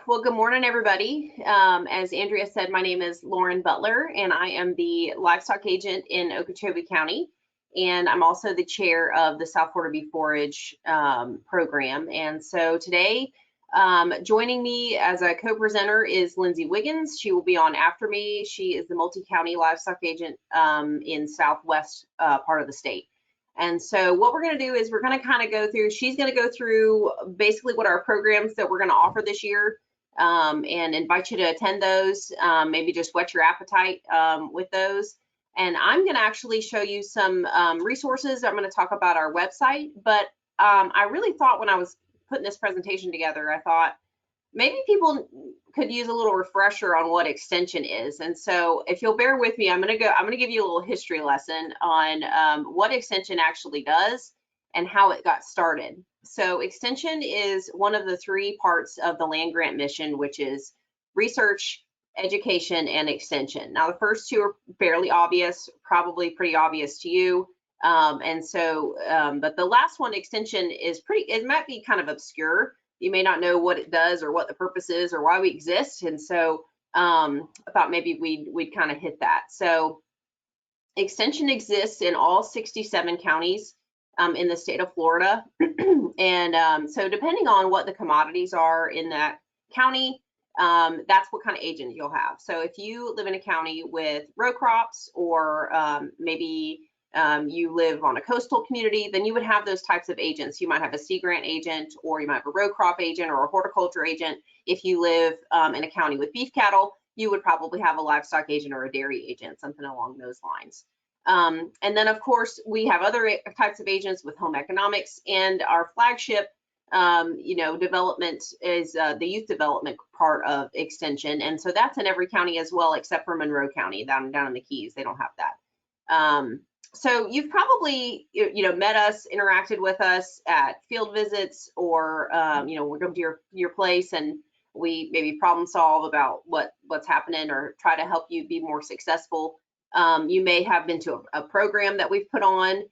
Well, good morning, everybody. As Andrea said, my name is Lauren Butler, and I am the livestock agent in Okeechobee County. And I'm also the chair of the South Florida Beef Forage program. And so today, joining me as a co-presenter is Lindsey Wiggins. She will be on after me. She is the multi-county livestock agent in Southwest part of the state. And so what we're going to do is we're going to kind of go through, she's going to go through basically what our programs that we're going to offer this year and invite you to attend those, maybe just whet your appetite with those. And I'm going to actually show you some resources. I'm going to talk about our website, but I really thought when I was putting this presentation together, I thought maybe people could use a little refresher on what extension is. And so if you'll bear with me, I'm going to give you a little history lesson on what extension actually does and how it got started. So extension is one of the three parts of the land grant mission, which is research, education, and extension. Now, the first two are fairly obvious, probably pretty obvious to you. But the last one, extension, is it might be kind of obscure. You may not know what it does or what the purpose is or why we exist. And so I thought maybe we'd kind of hit that. So extension exists in all 67 counties in the state of Florida. And so depending on what the commodities are in that county, that's what kind of agent you'll have. So if you live in a county with row crops or maybe you live on a coastal community, then you would have those types of agents. You might have a sea grant agent, or you might have a row crop agent or a horticulture agent. If you live in a county with beef cattle, you would probably have a livestock agent or a dairy agent, something along those lines. And then, of course, we have other types of agents with home economics, and our flagship development is the youth development part of extension. And so that's in every county as well, except for Monroe County down in the Keys. They don't have that. So you've probably, met us, interacted with us at field visits, or, we come to your place and we maybe problem solve about what's happening or try to help you be more successful. You may have been to a program that we've put on,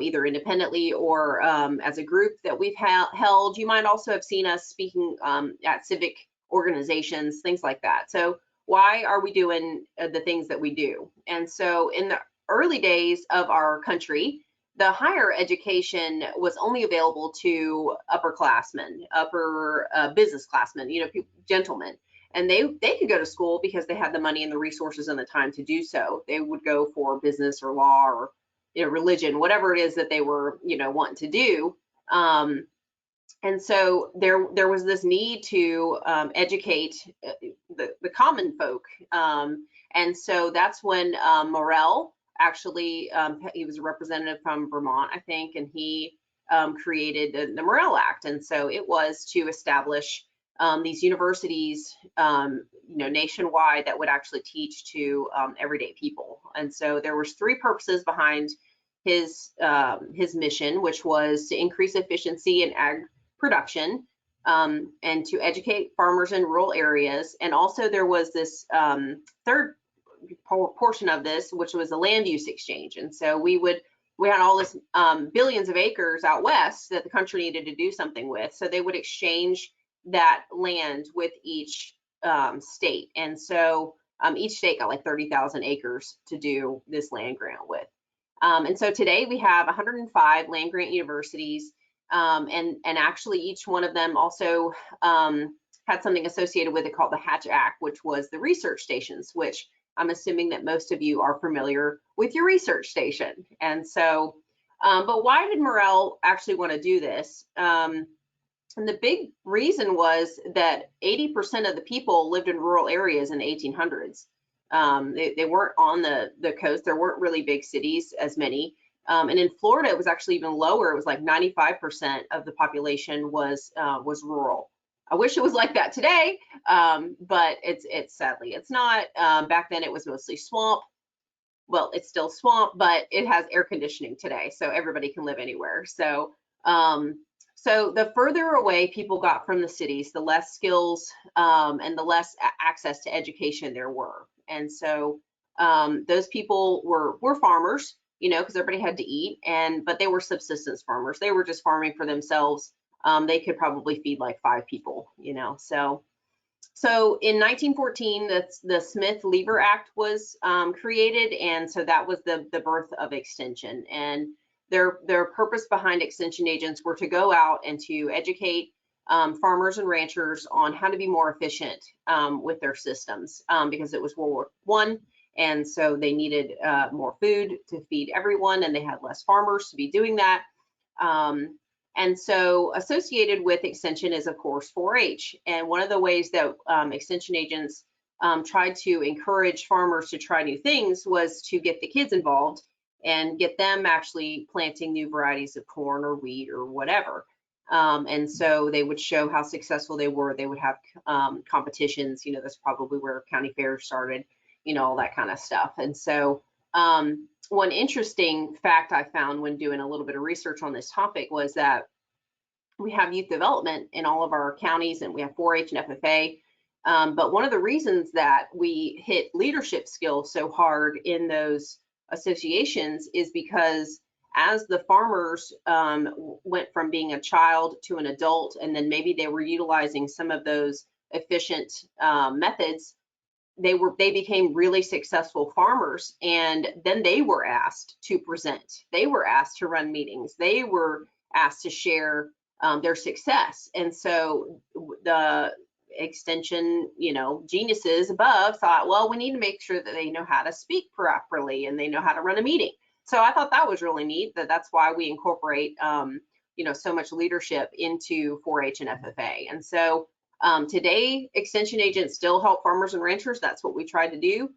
either independently or as a group that we've held. You might also have seen us speaking at civic organizations, things like that. So why are we doing the things that we do? And so in the early days of our country, the higher education was only available to upperclassmen, business classmen, gentlemen. And they could go to school because they had the money and the resources and the time to do so. They would go for business or law or religion, whatever it is that they were wanting to do. And so there was this need to educate the common folk. And so that's when Morel, actually, he was a representative from Vermont, I think, and he created the Morel Act. And so it was to establish these universities, nationwide that would actually teach to everyday people. And so there was three purposes behind his mission, which was to increase efficiency in ag production and to educate farmers in rural areas. And also there was this third portion of this, which was the land use exchange. And so we had all this billions of acres out west that the country needed to do something with. So they would exchange that land with each state. And so each state got like 30,000 acres to do this land grant with. And so today we have 105 land grant universities, and actually each one of them also had something associated with it called the Hatch Act, which was the research stations, which I'm assuming that most of you are familiar with your research station. And so, but why did Morel actually want to do this? And the big reason was that 80% of the people lived in rural areas in the 1800s. They weren't on the coast. There weren't really big cities as many. And in Florida, it was actually even lower. It was like 95% of the population was rural. I wish it was like that today, but it's sadly it's not. Back then, it was mostly swamp. Well, it's still swamp, but it has air conditioning today, so everybody can live anywhere. So, so the further away people got from the cities, the less skills and the less access to education there were. And so those people were farmers, because everybody had to eat, but they were subsistence farmers. They were just farming for themselves. They could probably feed like 5 people, so So in 1914, the Smith-Lever Act was created, and so that was the birth of extension. And their purpose behind extension agents were to go out and to educate farmers and ranchers on how to be more efficient with their systems, because it was World War I, and so they needed more food to feed everyone, and they had less farmers to be doing that. And so associated with extension is, of course, Forage. And one of the ways that extension agents tried to encourage farmers to try new things was to get the kids involved and get them actually planting new varieties of corn or wheat or whatever. And so they would show how successful they were. They would have competitions. You know, that's probably where county fairs started, you know, all that kind of stuff. And so one interesting fact I found when doing a little bit of research on this topic was that we have youth development in all of our counties, and we have 4-H and FFA. But one of the reasons that we hit leadership skills so hard in those associations is because as the farmers went from being a child to an adult, and then maybe they were utilizing some of those efficient methods, they became really successful farmers, and then they were asked to present. They were asked to run meetings. They were asked to share their success. And so the extension, you know, geniuses above thought, well, we need to make sure that they know how to speak properly and they know how to run a meeting. So I thought that was really neat. That's why we incorporate, you know, so much leadership into 4-H and FFA. And so today, extension agents still help farmers and ranchers. That's what we tried to do.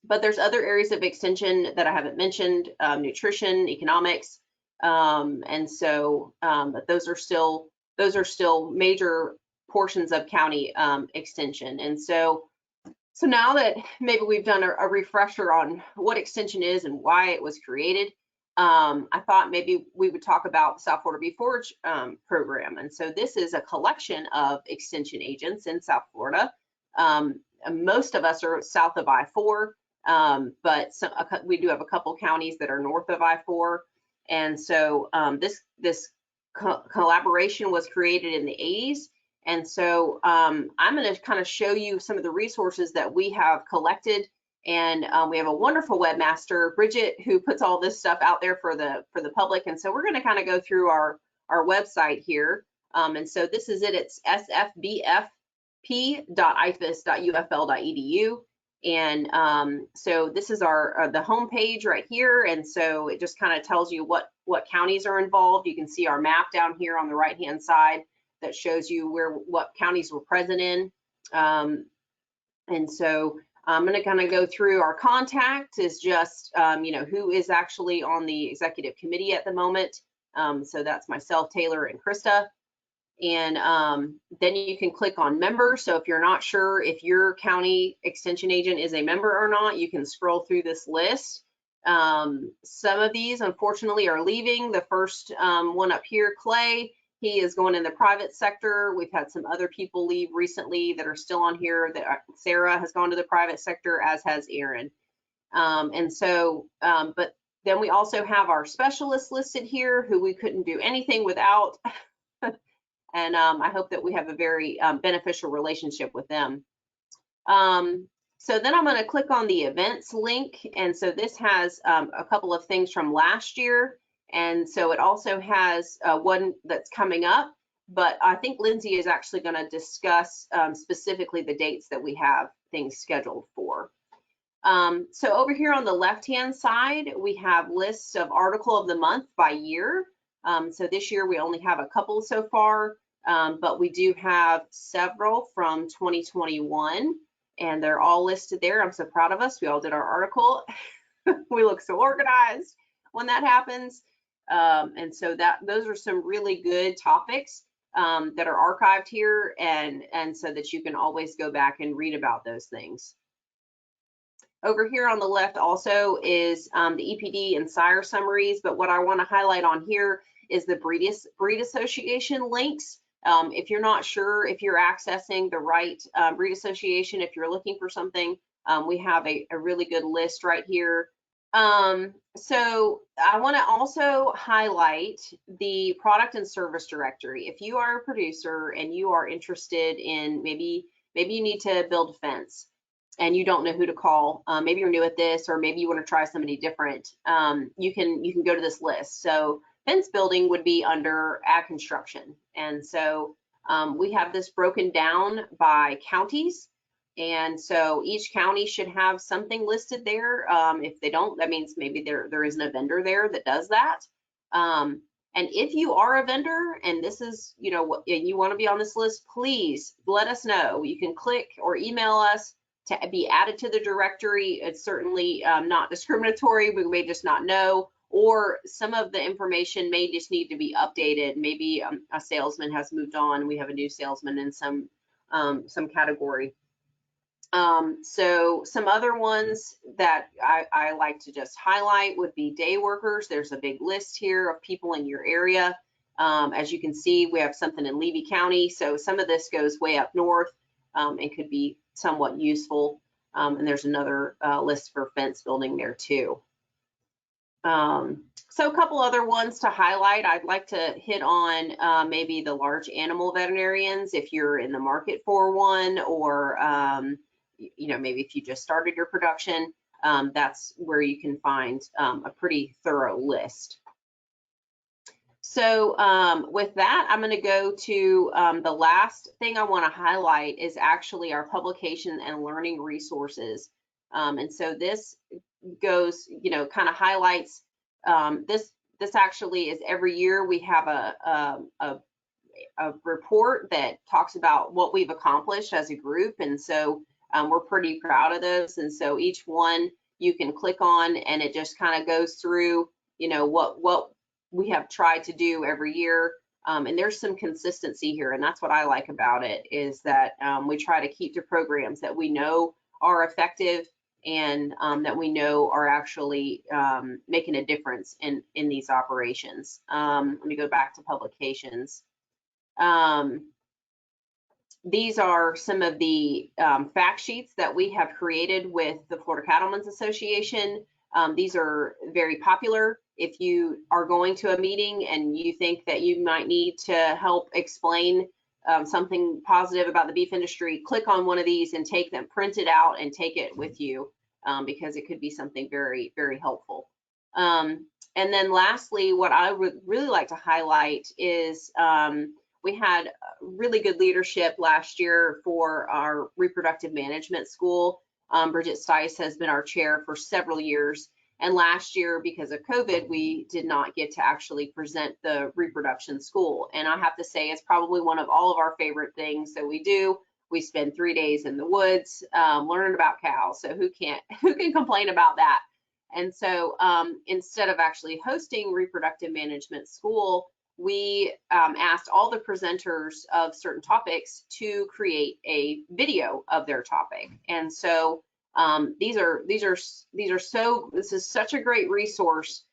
But there's other areas of extension that I haven't mentioned, nutrition, economics. And so but those are still major portions of county extension. And so now that maybe we've done a refresher on what extension is and why it was created, I thought maybe we would talk about the South Florida Bee Forage program. And so this is a collection of extension agents in South Florida. Most of us are south of I-4, but we do have a couple counties that are north of I-4. And so this collaboration was created in the 80s. And so I'm going to kind of show you some of the resources that we have collected. And we have a wonderful webmaster, Bridget, who puts all this stuff out there for the public. And so we're going to kind of go through our website here. And so this is it. It's sfbfp.ifas.ufl.edu. And so this is the home page right here. And so it just kind of tells you what counties are involved. You can see our map down here on the right hand side that shows you what counties we're present in. And so I'm going to kind of go through our contact is just, you know, who is actually on the executive committee at the moment. So that's myself, Taylor, and Krista. And then you can click on members. So if you're not sure if your county extension agent is a member or not, you can scroll through this list. Some of these, unfortunately, are leaving. The first one up here, Clay, he is going in the private sector. We've had some other people leave recently that are still on here. Sarah has gone to the private sector, as has Aaron. And so, but then we also have our specialists listed here who we couldn't do anything without. And I hope that we have a very beneficial relationship with them. So then I'm going to click on the events link. And so this has a couple of things from last year. And so it also has one that's coming up. But I think Lindsey is actually going to discuss specifically the dates that we have things scheduled for. So over here on the left-hand side, we have lists of article of the month by year. So this year we only have a couple so far, but we do have several from 2021, and they're all listed there. I'm so proud of us. We all did our article. We look so organized when that happens. And so those are some really good topics that are archived here, and so that you can always go back and read about those things. Over here on the left also is the EPD and sire summaries, but what I want to highlight on here is the breed association links. If you're not sure if you're accessing the right breed association, if you're looking for something, we have a really good list right here So I want to also highlight the product and service directory. If you are a producer and you are interested in maybe you need to build a fence and you don't know who to call, maybe you're new at this, or maybe you want to try somebody different, you can go to this list. So fence building would be under ag construction, and so we have this broken down by counties. And so each county should have something listed there. If they don't, that means maybe there isn't a vendor there that does that. And if you are a vendor and this is, you know, you want to be on this list, please let us know. You can click or email us to be added to the directory. It's certainly not discriminatory. We may just not know, or some of the information may just need to be updated. Maybe a salesman has moved on. We have a new salesman in some category. So some other ones that I like to just highlight would be day workers. There's a big list here of people in your area. As you can see, we have something in Levy County. So some of this goes way up north and could be somewhat useful. And there's another list for fence building there too. So a couple other ones to highlight. I'd like to hit on maybe the large animal veterinarians if you're in the market for one, or you know, maybe if you just started your production, that's where you can find a pretty thorough list. So with that, I'm going to go to the last thing I want to highlight is actually our publication and learning resources. And so this goes, you know, kind of highlights this actually is every year we have a report that talks about what we've accomplished as a group, and so we're pretty proud of those. And so each one you can click on and it just kind of goes through, you know, what we have tried to do every year. And there's some consistency here, and that's what I like about it, is that we try to keep to programs that we know are effective and that we know are actually making a difference in these operations. Let me go back to publications. These are some of the fact sheets that we have created with the Florida Cattlemen's Association. These are very popular. If you are going to a meeting and you think that you might need to help explain something positive about the beef industry, click on one of these and take them, print it out and take it with you, because it could be something very, very helpful. And then lastly, what I would really like to highlight is we had really good leadership last year for our reproductive management school. Bridget Stice has been our chair for several years. And last year, because of COVID, we did not get to actually present the reproduction school. And I have to say, it's probably one of all of our favorite things that we do. We spend 3 days in the woods learning about cows. So who can complain about that? And so instead of actually hosting reproductive management school, we asked all the presenters of certain topics to create a video of their topic. And so this is such a great resource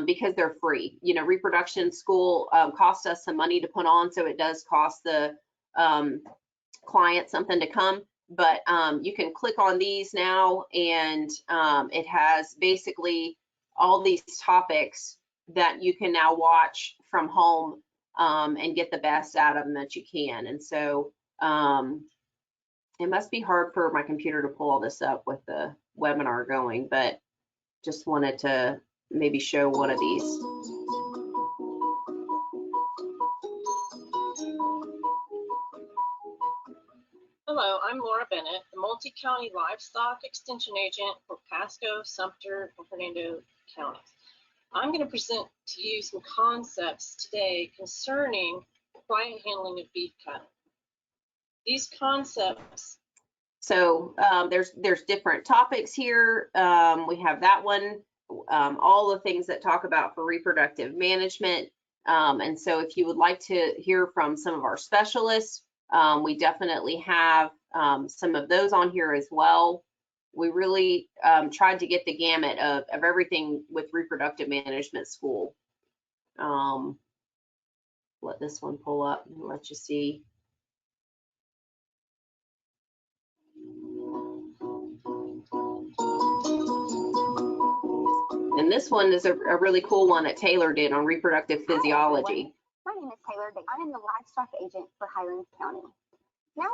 because they're free. You know, reproduction school costs us some money to put on, so it does cost the client something to come. But you can click on these now, and it has basically all these topics that you can now watch from home and get the best out of them that you can. And so it must be hard for my computer to pull all this up with the webinar going, but just wanted to maybe show one of these. Hello, I'm Laura Bennett, the multi-county livestock extension agent for Pasco, Sumter, and Hernando counties. I'm going to present to you some concepts today concerning quiet handling of beef cattle. These concepts. So there's different topics here. We have that one, all the things that talk about for reproductive management. And so if you would like to hear from some of our specialists, we definitely have some of those on here as well. We really tried to get the gamut of everything with reproductive management school. Let this one pull up and let you see. And this one is a really cool one that Taylor did on reproductive physiology. My name is Taylor. I'm the livestock agent for Highlands County. Now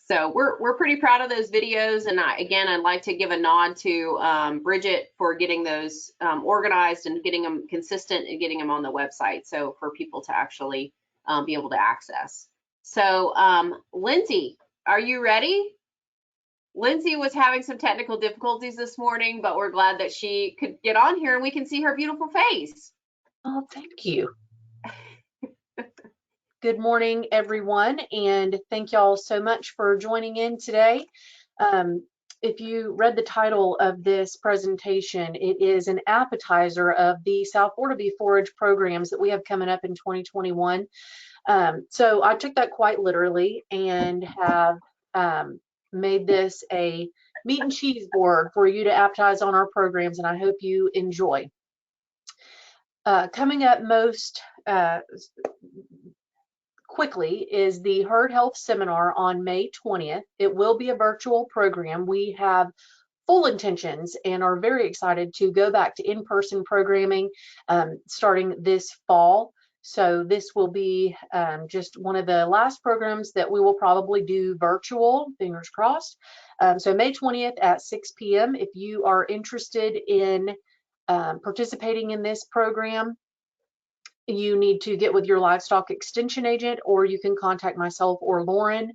so we're pretty proud of those videos, and I'd like to give a nod to Bridget for getting those organized and getting them consistent and getting them on the website, so for people to actually be able to access. So Lindsey, are you ready? Lindsey was having some technical difficulties this morning, but we're glad that she could get on here and we can see her beautiful face. Oh, thank you. Good morning, everyone, and thank y'all so much for joining in today. If you read the title of this presentation, it is an appetizer of the South Florida Beef Forage programs that we have coming up in 2021. So I took that quite literally and have made this a meat and cheese board for you to appetize on our programs, and I hope you enjoy. Coming up most quickly is the Herd Health Seminar on May 20th. It will be a virtual program. We have full intentions and are very excited to go back to in-person programming starting this fall. So this will be just one of the last programs that we will probably do virtual, fingers crossed. So May 20th at 6 p.m. If you are interested in participating in this program, you need to get with your livestock extension agent, or you can contact myself or Lauren.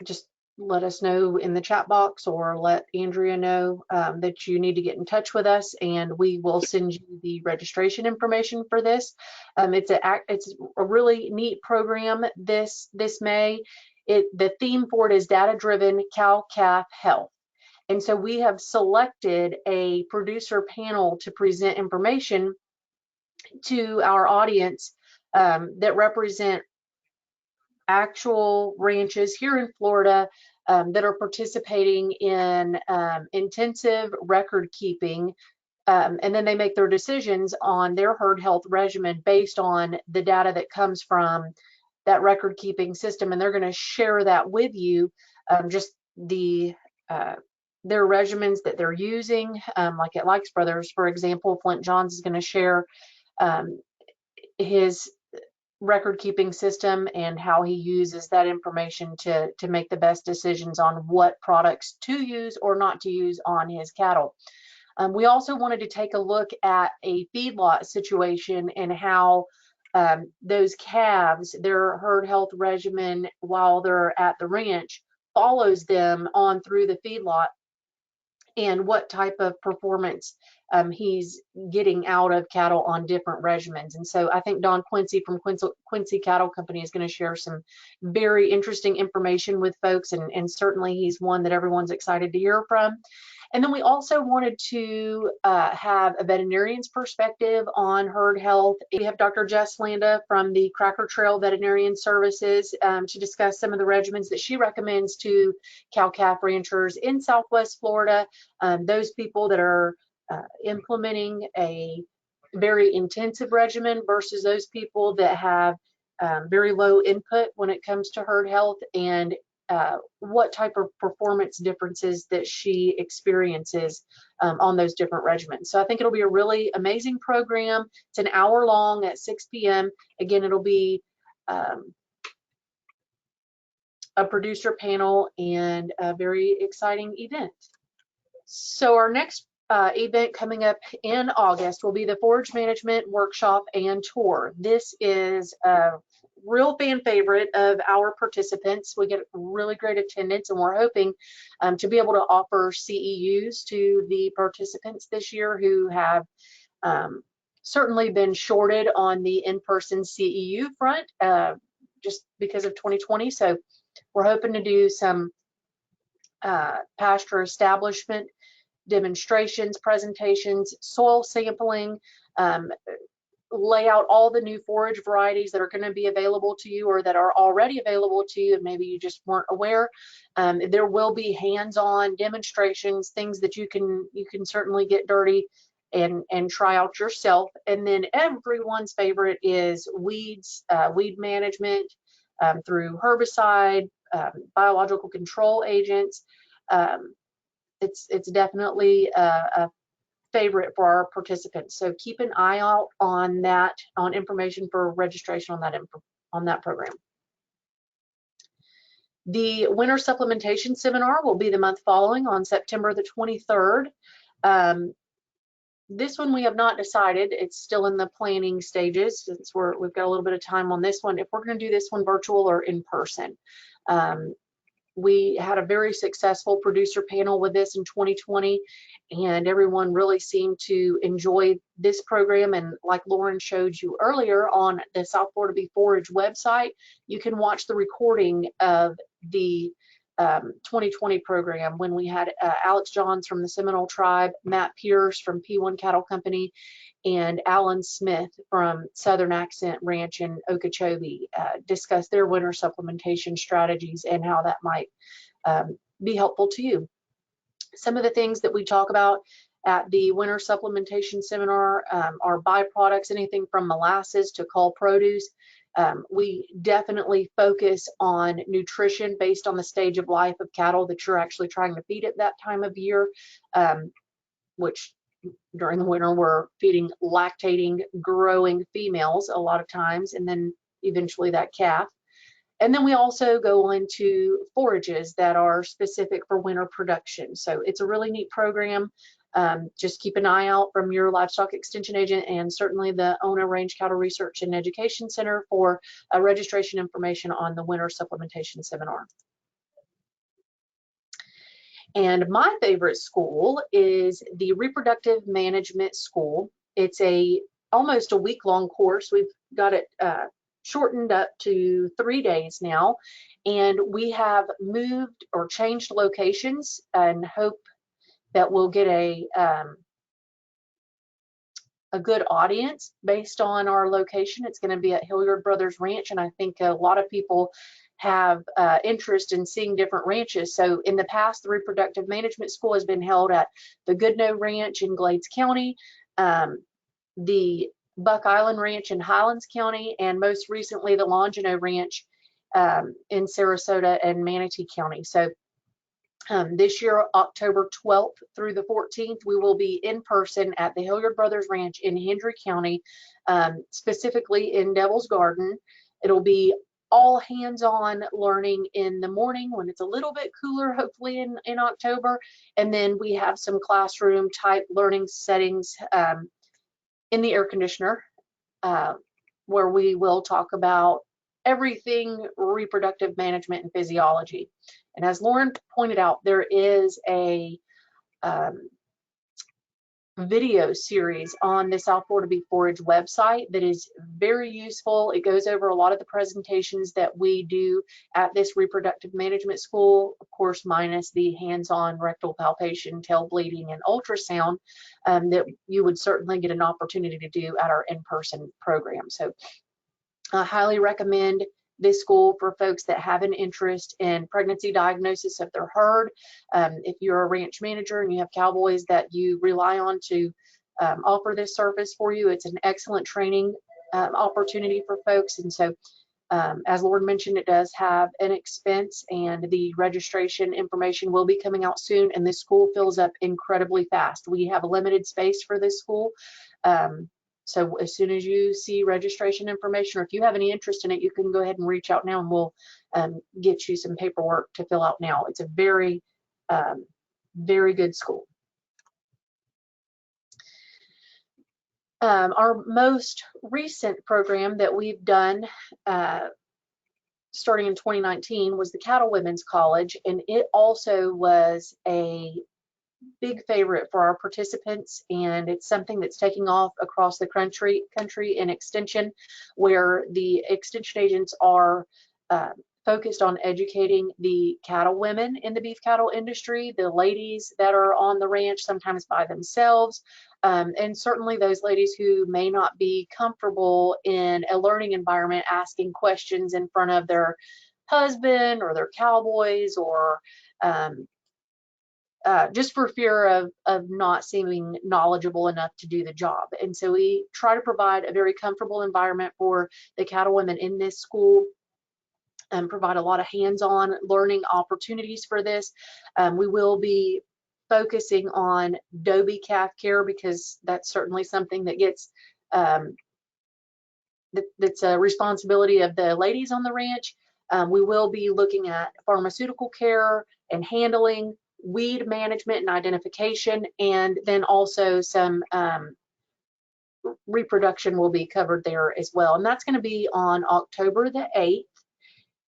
Just let us know in the chat box, or let Andrea know that you need to get in touch with us, and we will send you the registration information for this. It's a really neat program this May. The theme for it is data-driven cow-calf health. And so we have selected a producer panel to present information to our audience that represent actual ranches here in Florida that are participating in intensive record keeping, and then they make their decisions on their herd health regimen based on the data that comes from that record keeping system, and they're going to share that with you, just their regimens that they're using. Like at Likes Brothers, for example, Flint Johns is going to share his record keeping system and how he uses that information to make the best decisions on what products to use or not to use on his cattle. We also wanted to take a look at a feedlot situation and how those calves, their herd health regimen while they're at the ranch follows them on through the feedlot, and what type of performance he's getting out of cattle on different regimens. And so I think Don Quincy from Quincy Cattle Company is going to share some very interesting information with folks, and certainly he's one that everyone's excited to hear from. And then we also wanted to have a veterinarian's perspective on herd health. We have Dr. Jess Landa from the Cracker Trail Veterinarian Services to discuss some of the regimens that she recommends to cow-calf ranchers in Southwest Florida, those people that are implementing a very intensive regimen versus those people that have very low input when it comes to herd health, and what type of performance differences that she experiences on those different regimens. So I think it'll be a really amazing program. It's an hour long at 6 p.m. Again, it'll be a producer panel and a very exciting event. So our next event coming up in August will be the Forage Management Workshop and Tour. This is a real fan favorite of our participants. We get really great attendance, and we're hoping to be able to offer CEUs to the participants this year who have certainly been shorted on the in-person CEU front just because of 2020. So we're hoping to do some pasture establishment demonstrations, presentations, soil sampling, lay out all the new forage varieties that are going to be available to you or that are already available to you and maybe you just weren't aware. There will be hands-on demonstrations, things that you can certainly get dirty and try out yourself. And then everyone's favorite is weeds, weed management through herbicide, biological control agents. It's definitely a favorite for our participants. So keep an eye out on that, on information for registration on that program. The winter supplementation seminar will be the month following on September the 23rd. This one we have not decided. It's still in the planning stages since we've got a little bit of time on this one, if we're going to do this one virtual or in person. We had a very successful producer panel with this in 2020, and everyone really seemed to enjoy this program. And like Lauren showed you earlier on the South Florida Bee Forage website, you can watch the recording of the 2020 program when we had Alex Johns from the Seminole Tribe, Matt Pierce from P1 Cattle Company, and Alan Smith from Southern Accent Ranch in Okeechobee discuss their winter supplementation strategies and how that might be helpful to you. Some of the things that we talk about at the winter supplementation seminar are byproducts, anything from molasses to cull produce. We definitely focus on nutrition based on the stage of life of cattle that you're actually trying to feed at that time of year, which during the winter we're feeding lactating, growing females a lot of times, and then eventually that calf. And then we also go into forages that are specific for winter production. So it's a really neat program. Just keep an eye out from your livestock extension agent and certainly the ONA Range Cattle Research and Education Center for registration information on the winter supplementation seminar. And my favorite school is the Reproductive Management School. It's almost a week-long course. We've got it shortened up to 3 days now, and we have moved or changed locations and hope that we'll get a good audience based on our location. It's going to be at Hilliard Brothers Ranch, and I think a lot of people have interest in seeing different ranches. So in the past, the Reproductive Management School has been held at the Goodnoe Ranch in Glades County, the Buck Island Ranch in Highlands County, and most recently the Longino Ranch in Sarasota and Manatee County. So this year, October 12th through the 14th, we will be in person at the Hilliard Brothers Ranch in Hendry County, specifically in Devil's Garden. It'll be all hands-on learning in the morning when it's a little bit cooler, hopefully in October. And then we have some classroom type learning settings in the air conditioner where we will talk about everything reproductive management and physiology. And as Lauren pointed out, there is a video series on the South Florida Bee Forage website that is very useful. It goes over a lot of the presentations that we do at this reproductive management school, of course, minus the hands-on rectal palpation, tail bleeding, and ultrasound that you would certainly get an opportunity to do at our in-person program. So I highly recommend this school for folks that have an interest in pregnancy diagnosis of their herd. If you're a ranch manager and you have cowboys that you rely on to offer this service for you, it's an excellent training opportunity for folks. And so, as Lauren mentioned, it does have an expense, and the registration information will be coming out soon, and this school fills up incredibly fast. We have a limited space for this school. So as soon as you see registration information, or if you have any interest in it, you can go ahead and reach out now, and we'll get you some paperwork to fill out now. It's a very, very good school. Our most recent program that we've done starting in 2019 was the Cattle Women's College, and it also was a big favorite for our participants, and it's something that's taking off across the country in extension, where the extension agents are focused on educating the cattle women in the beef cattle industry, the ladies that are on the ranch sometimes by themselves, and certainly those ladies who may not be comfortable in a learning environment asking questions in front of their husband or their cowboys, or just for fear of not seeming knowledgeable enough to do the job. And so we try to provide a very comfortable environment for the cattle women in this school and provide a lot of hands-on learning opportunities for this. We will be focusing on Dobie calf care, because that's certainly something that gets that's a responsibility of the ladies on the ranch. We will be looking at pharmaceutical care and handling, weed management and identification, and then also some reproduction will be covered there as well. And that's going to be on October the 8th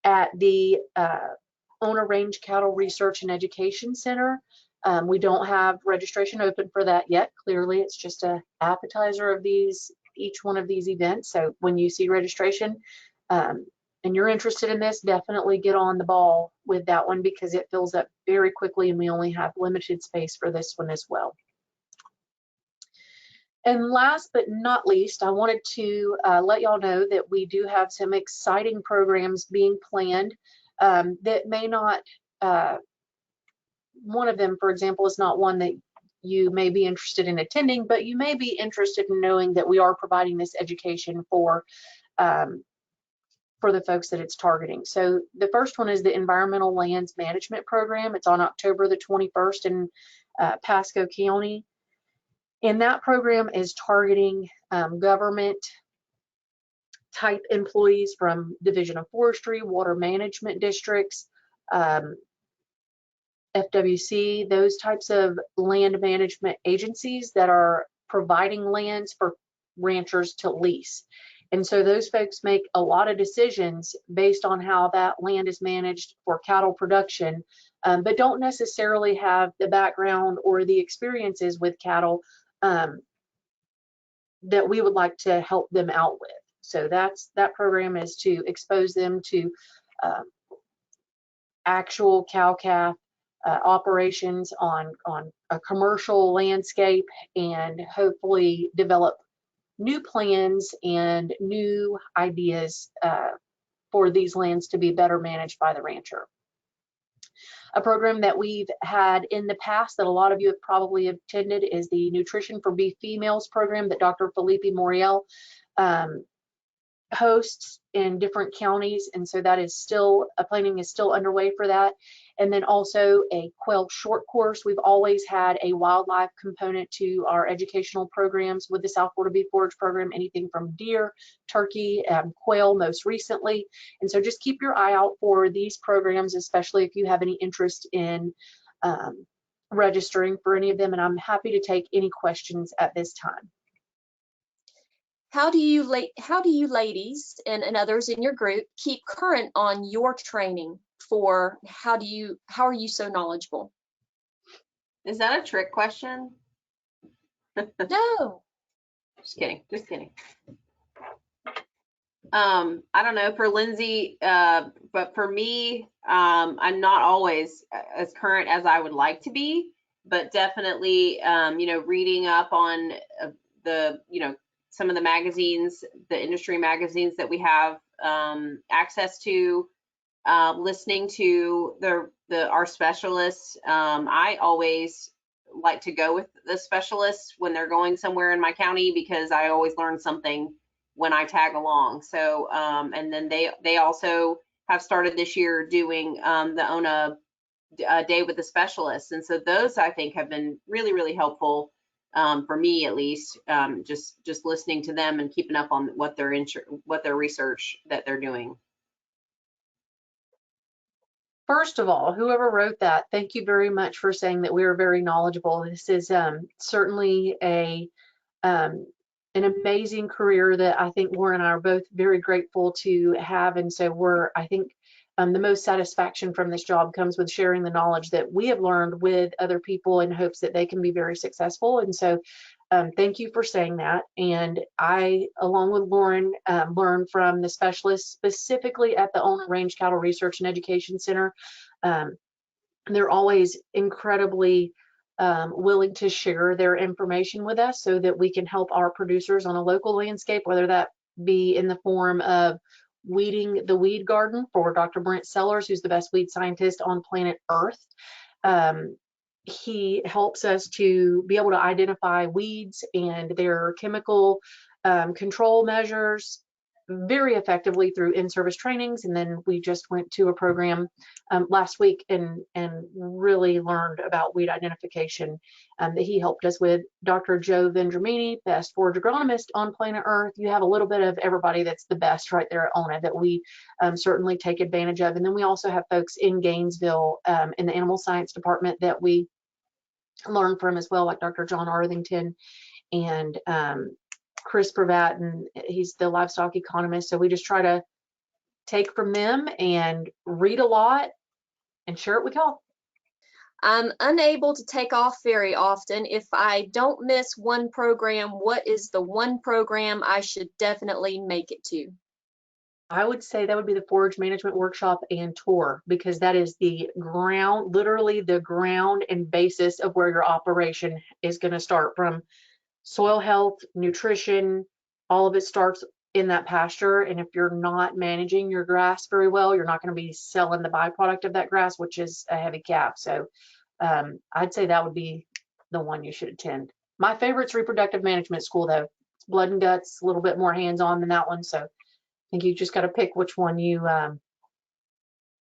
at the Owner Range Cattle Research and Education Center. We don't have registration open for that yet. Clearly, it's just an appetizer of each one of these events. So when you see registration and you're interested in this, definitely get on the ball with that one, because it fills up very quickly and we only have limited space for this one as well. And last but not least, I wanted to let y'all know that we do have some exciting programs being planned that may not, one of them, for example, is not one that you may be interested in attending, but you may be interested in knowing that we are providing this education for the folks that it's targeting. So the first one is the Environmental Lands Management Program. It's on October the 21st in Pasco County. And that program is targeting government type employees from Division of Forestry, water management districts, FWC, those types of land management agencies that are providing lands for ranchers to lease. And so those folks make a lot of decisions based on how that land is managed for cattle production, but don't necessarily have the background or the experiences with cattle that we would like to help them out with. So that program is to expose them to actual cow-calf operations on a commercial landscape, and hopefully develop new plans and new ideas for these lands to be better managed by the rancher. A program that we've had in the past that a lot of you have probably attended is the Nutrition for Beef Females program that Dr. Felipe Morel hosts in different counties, and so that is still, planning is still underway for that. And then also a quail short course. We've always had a wildlife component to our educational programs with the South Florida Beef Forage program, anything from deer, turkey, quail most recently. And so just keep your eye out for these programs, especially if you have any interest in registering for any of them, and I'm happy to take any questions at this time. How do you ladies and others in your group keep current on your training for how are you so knowledgeable? Is that a trick question? No. Just kidding. Just kidding. I don't know for Lindsey, but for me, I'm not always as current as I would like to be, but definitely, reading up on some of the magazines, the industry magazines that we have access to, listening to our specialists. I always like to go with the specialists when they're going somewhere in my county, because I always learn something when I tag along. So, and then they also have started this year doing the ONA Day with the Specialists. And so those I think have been really, really helpful for me, at least, just listening to them and keeping up on what their research that they're doing. First of all, whoever wrote that, thank you very much for saying that we are very knowledgeable. This is certainly an amazing career that I think Laura and I are both very grateful to have. And so I think the most satisfaction from this job comes with sharing the knowledge that we have learned with other people in hopes that they can be very successful. And so thank you for saying that. And I, along with Lauren, learned from the specialists specifically at the Owner Range Cattle Research and Education Center. They're always incredibly willing to share their information with us so that we can help our producers on a local landscape, whether that be in the form of weeding the weed garden for Dr. Brent Sellers, who's the best weed scientist on planet Earth. He helps us to be able to identify weeds and their chemical control measures, very effectively through in-service trainings. And then we just went to a program last week and really learned about weed identification that he helped us with. Dr. Joe Vendramini, best forage agronomist on planet Earth. You have a little bit of everybody that's the best right there at ONA that we certainly take advantage of. And then we also have folks in Gainesville in the animal science department that we learn from as well, like Dr. John Arthington and Chris Pravat, and he's the livestock economist. So we just try to take from them and read a lot and share it with y'all. I'm unable to take off very often. If I don't miss one program, what is the one program I should definitely make it to? I would say that would be the forage management workshop and tour, because that is the ground, literally the ground and basis of where your operation is going to start from. Soil health, nutrition, all of it starts in that pasture. And if you're not managing your grass very well, you're not going to be selling the byproduct of that grass, which is a heavy calf. So I'd say that would be the one you should attend. My favorite's reproductive management school, though. It's blood and guts, a little bit more hands-on than that one. So I think you just got to pick which one you want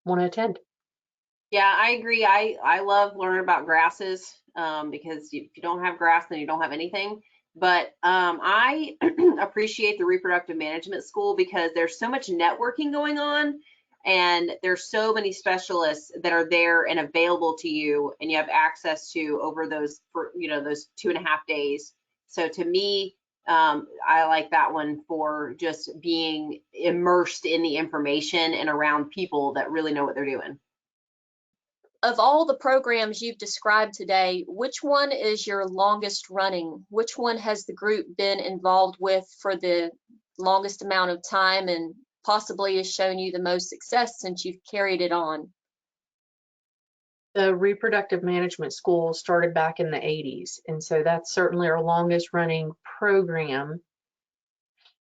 to attend. Yeah, I agree. I love learning about grasses because if you don't have grass, then you don't have anything. But I appreciate the reproductive management school because there's so much networking going on, and there's so many specialists that are there and available to you, and you have access to over those, those 2.5 days. So to me, I like that one for just being immersed in the information and around people that really know what they're doing. Of all the programs you've described today, which one is your longest running? Which one has the group been involved with for the longest amount of time and possibly has shown you the most success since you've carried it on? The reproductive management school started back in the 80s, and so that's certainly our longest running program.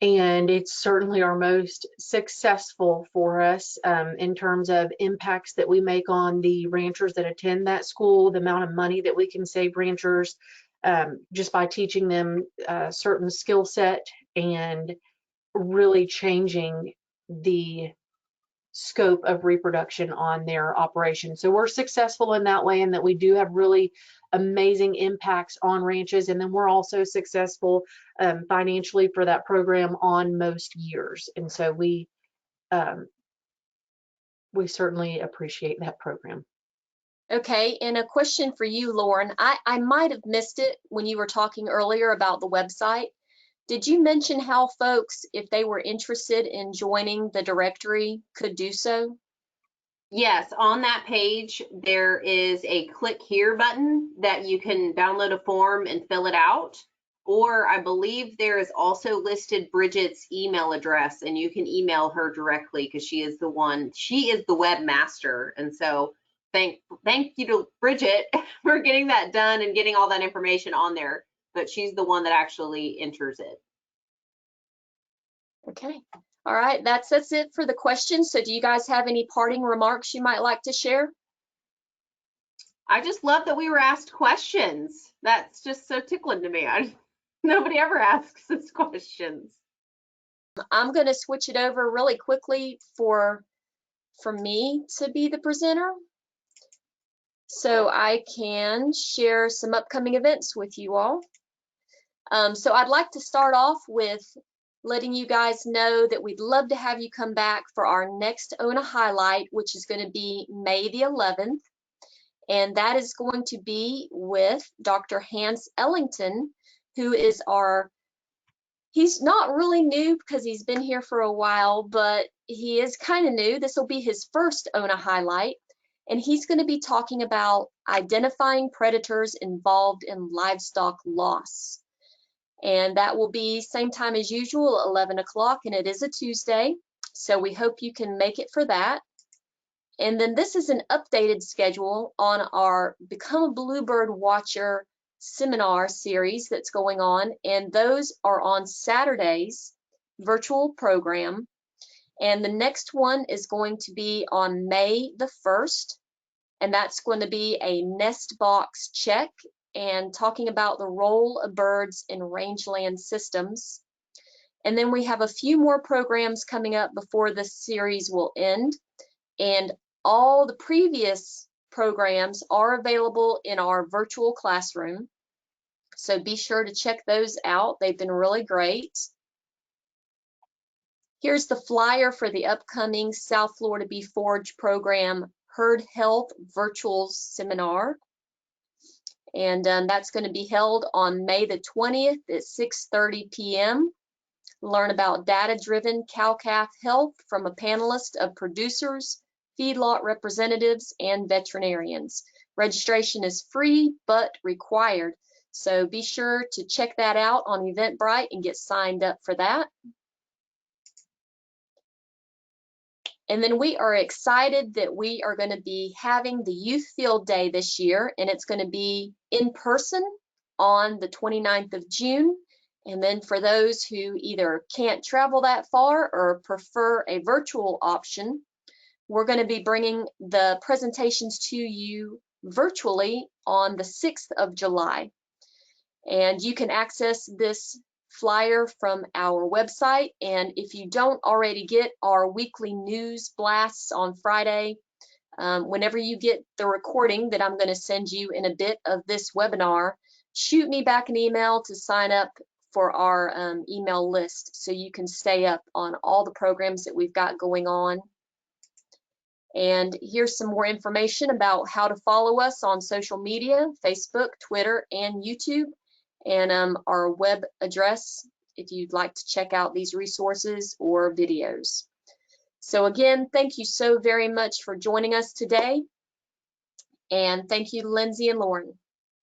And it's certainly our most successful for us in terms of impacts that we make on the ranchers that attend that school, the amount of money that we can save ranchers just by teaching them a certain skill set and really changing the scope of reproduction on their operation. So we're successful in that way, and that we do have really amazing impacts on ranches. And then we're also successful financially for that program on most years. And so we certainly appreciate that program. Okay, and a question for you, Lauren. I might have missed it when you were talking earlier about the website. Did you mention how folks, if they were interested in joining the directory, could do so? Yes, on that page, there is a click here button that you can download a form and fill it out. Or I believe there is also listed Bridget's email address, and you can email her directly because she is the webmaster. And so thank you to Bridget for getting that done and getting all that information on there. But she's the one that actually enters it. Okay. All right, that's it for the questions. So do you guys have any parting remarks you might like to share? I just love that we were asked questions. That's just so tickling to me. Nobody ever asks us questions. I'm going to switch it over really quickly for me to be the presenter, so I can share some upcoming events with you all. So I'd like to start off with letting you guys know that we'd love to have you come back for our next ONA highlight, which is going to be May the 11th. And that is going to be with Dr. Hans Ellington, who is he's not really new because he's been here for a while, but he is kind of new. This will be his first ONA highlight. And he's going to be talking about identifying predators involved in livestock loss. And that will be same time as usual, 11 o'clock, and it is a Tuesday. So we hope you can make it for that. And then this is an updated schedule on our Become a Bluebird Watcher seminar series that's going on. And those are on Saturdays, virtual program. And the next one is going to be on May the 1st. And that's going to be a nest box check and talking about the role of birds in rangeland systems. And then we have a few more programs coming up before this series will end. And all the previous programs are available in our virtual classroom. So be sure to check those out. They've been really great. Here's the flyer for the upcoming South Florida Bee Forage program Herd Health Virtual Seminar. And that's going to be held on May the 20th at 6:30 p.m. Learn about data-driven cow-calf health from a panelist of producers, feedlot representatives, and veterinarians. Registration is free but required. So be sure to check that out on Eventbrite and get signed up for that. And then we are excited that we are going to be having the Youth Field Day this year, and it's going to be in person on the 29th of June. And then for those who either can't travel that far or prefer a virtual option, we're going to be bringing the presentations to you virtually on the 6th of July. And you can access this flyer from our website. And if you don't already get our weekly news blasts on Friday, whenever you get the recording that I'm going to send you in a bit of this webinar, shoot me back an email to sign up for our email list so you can stay up on all the programs that we've got going on. And here's some more information about how to follow us on social media, Facebook, Twitter, and YouTube, and our web address if you'd like to check out these resources or videos. So again, thank you so very much for joining us today. And thank you, Lindsey and Lauren.